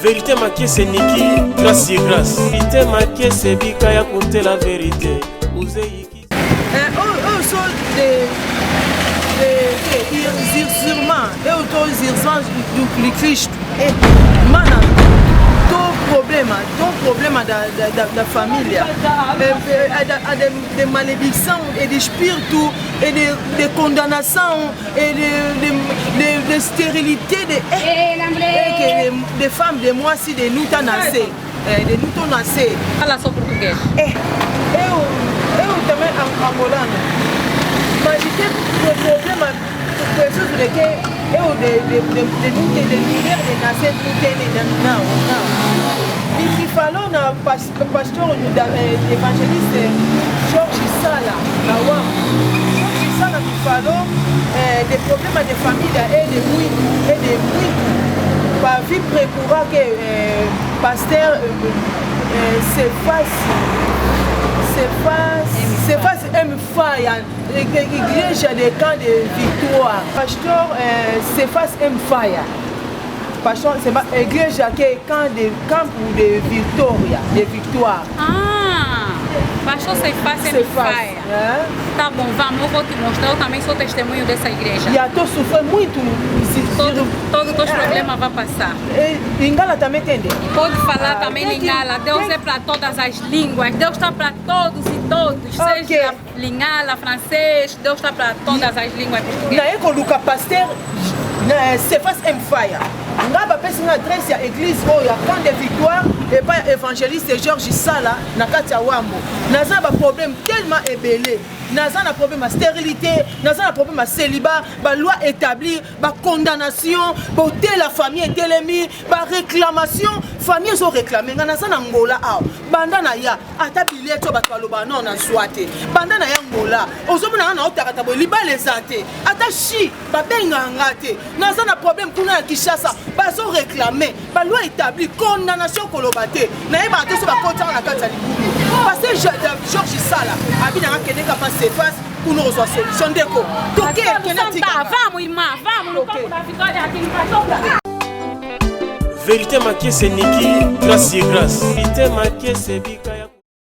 Vérité maquée c'est Niki, grâce et grâce. Vérité maquée c'est Bika ya compter la vérité. Ouzeyiki. Eux sont des irsements. Et autour des irsements du Christ. Et mana, ton problème da família. Des malédictions et des spiritus et des condamnations et de stérilité des femmes de moi si de nous nassé. De nous nassé. Fala só português. Eu também angolano. Mas tem problema pessoas de que eu de mulher de nascer não. E falou na pastor evangelista Jorge Sala na UAM. Jorge Sala me falou des problèmes de família e de muito para vir procurar que pasteur se fasse igreja de camp de Victoire. Pastor se fasse Pastor, c'est igreja que é campo de Victoire. Pastor se faz. Tá bom, vamos, eu vou te mostrar. Eu também sou testemunho dessa igreja. E eu estou sofrendo muito. Todos os problemas vão passar. Lingala também entende? Pode falar também Lingala. Deus é para todas as línguas. Deus está para todos e todos. Seja Lingala, francês. Deus está para todas as línguas portuguesas. Na época do pasteur se faz fire. Ngaba pesi na adresse ya église oya camp de Victoire et pas évangéliste Georges Sala na kati ya Wambo. Naza ba problème tellement ébélé. Naza na problème de stérilité, naza na problème de célibat, ba loi établie, ba condamnation, ba la famille ételemi, ba réclamation, famille sont réclamées. Naza na Angola a. Banda na ya ata billet to ba kaloba non na swate. Banda na ya Angola. Ozomona na otakata bo liba les ate. Ata chi ba benga ngate. Naza na problème kuna ya Kinshasa. Bazo réclamer, ba loi établie condamnation kolobate. Na yeba to so ba kota na kata libumu. Parce que Georges Sala abina kene capable se face pour nous reçoit solution déco. Toqué vamos irmã, vamos no campo da vitória aqui no Vérité maquée c'est Niki, grâce et grâce. Vérité maquée c'est Bika.